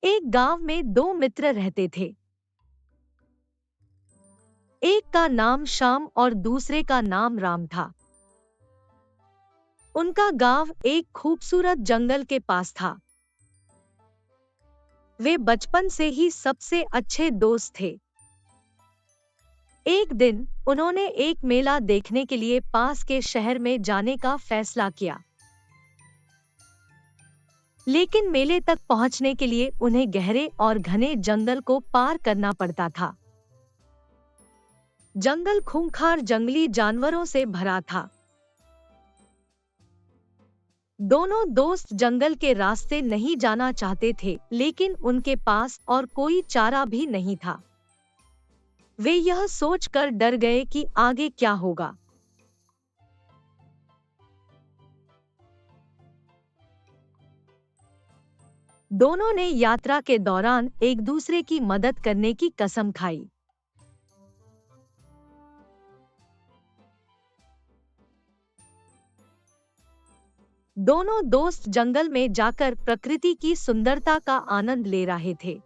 एक गांव में दो मित्र रहते थे। एक का नाम श्याम और दूसरे का नाम राम था। उनका गांव एक खूबसूरत जंगल के पास था। वे बचपन से ही सबसे अच्छे दोस्त थे। एक दिन उन्होंने एक मेला देखने के लिए पास के शहर में जाने का फैसला किया। लेकिन मेले तक पहुंचने के लिए उन्हें गहरे और घने जंगल को पार करना पड़ता था। जंगल खूंखार जंगली जानवरों से भरा था। दोनों दोस्त जंगल के रास्ते नहीं जाना चाहते थे, लेकिन उनके पास और कोई चारा भी नहीं था। वे यह सोचकर डर गए कि आगे क्या होगा। दोनों ने यात्रा के दौरान एक दूसरे की मदद करने की कसम खाई। दोनों दोस्त जंगल में जाकर प्रकृति की सुंदरता का आनंद ले रहे थे।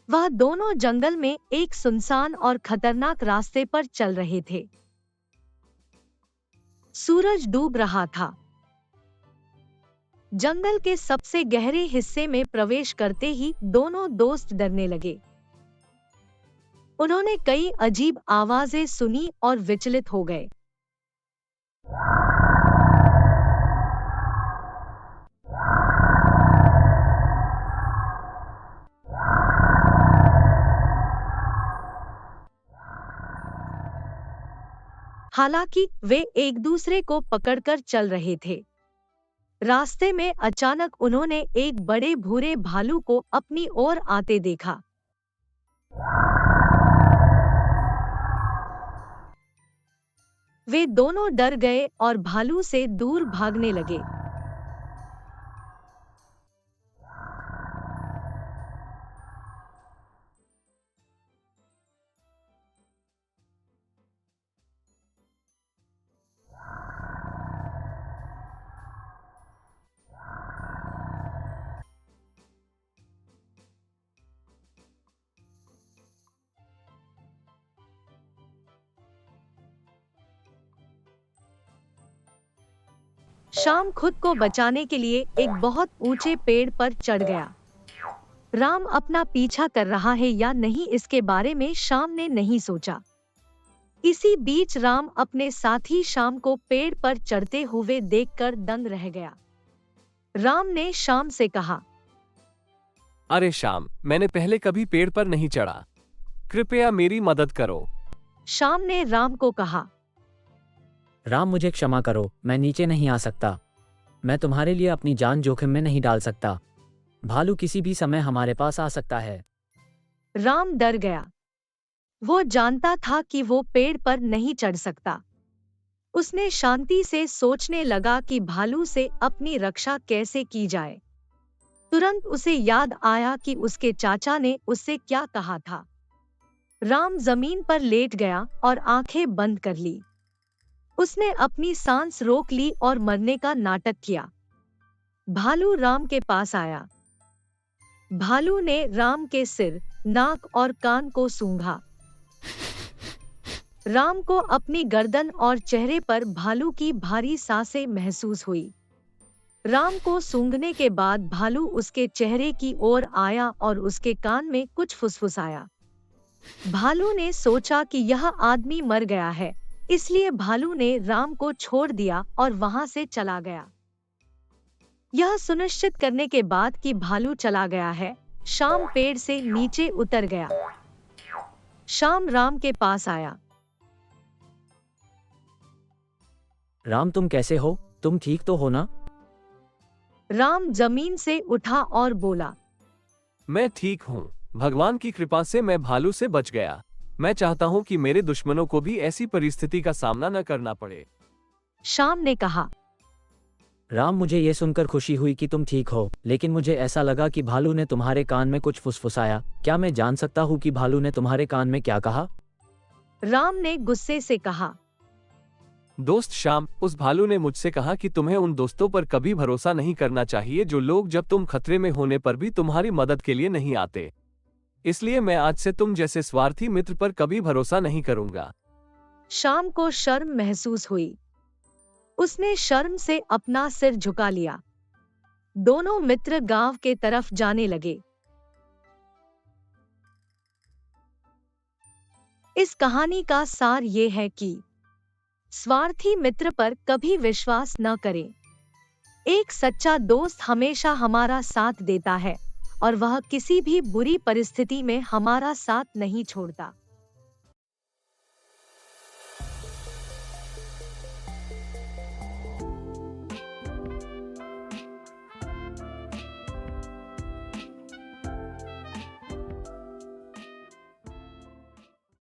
वह दोनों जंगल में एक सुनसान और खतरनाक रास्ते पर चल रहे थे। सूरज डूब रहा था। जंगल के सबसे गहरे हिस्से में प्रवेश करते ही दोनों दोस्त डरने लगे। उन्होंने कई अजीब आवाजें सुनी और विचलित हो गए। हालांकि वे एक दूसरे को पकड़कर चल रहे थे। रास्ते में अचानक उन्होंने एक बड़े भूरे भालू को अपनी ओर आते देखा। वे दोनों डर गए और भालू से दूर भागने लगे। श्याम खुद को बचाने के लिए एक बहुत ऊंचे पेड़ पर चढ़ गया। राम अपना पीछा कर रहा है या नहीं, इसके बारे में श्याम ने नहीं सोचा। इसी बीच राम अपने साथी श्याम को पेड़ पर चढ़ते हुए देखकर दंग रह गया। राम ने श्याम से कहा, अरे श्याम, मैंने पहले कभी पेड़ पर नहीं चढ़ा, कृपया मेरी मदद करो। श्याम ने राम को कहा, राम मुझे क्षमा करो, मैं नीचे नहीं आ सकता। मैं तुम्हारे लिए अपनी जान जोखिम में नहीं डाल सकता। भालू किसी भी समय हमारे पास आ सकता है। राम डर गया। वो जानता था कि वो पेड़ पर नहीं चढ़ सकता। उसने शांति से सोचने लगा कि भालू से अपनी रक्षा कैसे की जाए। तुरंत उसे याद आया कि उसके चाचा ने उससे क्या कहा था। राम जमीन पर लेट गया और आंखें बंद कर ली। उसने अपनी सांस रोक ली और मरने का नाटक किया। भालू राम के पास आया। भालू ने राम के सिर, नाक और कान को सूंघा। राम को अपनी गर्दन और चेहरे पर भालू की भारी सांसें महसूस हुई। राम को सूंघने के बाद भालू उसके चेहरे की ओर आया और उसके कान में कुछ फुसफुसाया। भालू ने सोचा कि यह आदमी मर गया है, इसलिए भालू ने राम को छोड़ दिया और वहां से चला गया। यह सुनिश्चित करने के बाद कि भालू चला गया है, श्याम पेड़ से नीचे उतर गया। श्याम राम के पास आया। राम, तुम कैसे हो? तुम ठीक तो हो ना? राम जमीन से उठा और बोला, मैं ठीक हूँ, भगवान की कृपा से मैं भालू से बच गया। मैं चाहता हूँ कि मेरे दुश्मनों को भी ऐसी परिस्थिति का सामना न करना पड़े। श्याम ने कहा, राम, मुझे ये सुनकर खुशी हुई कि तुम ठीक हो, लेकिन मुझे ऐसा लगा कि भालू ने तुम्हारे कान में कुछ फुसफुसाया। क्या मैं जान सकता हूँ कि भालू ने तुम्हारे कान में क्या कहा? राम ने गुस्से से कहा, दोस्त श्याम, उस भालू ने मुझसे कहा कि तुम्हें उन दोस्तों पर कभी भरोसा नहीं करना चाहिए जो लोग जब तुम खतरे में होने पर भी तुम्हारी मदद के लिए नहीं आते। इसलिए मैं आज से तुम जैसे स्वार्थी मित्र पर कभी भरोसा नहीं करूंगा। श्याम को शर्म महसूस हुई। उसने शर्म से अपना सिर झुका लिया। दोनों मित्र गांव के तरफ जाने लगे। इस कहानी का सार ये है कि स्वार्थी मित्र पर कभी विश्वास न करें। एक सच्चा दोस्त हमेशा हमारा साथ देता है और वह किसी भी बुरी परिस्थिति में हमारा साथ नहीं छोड़ता।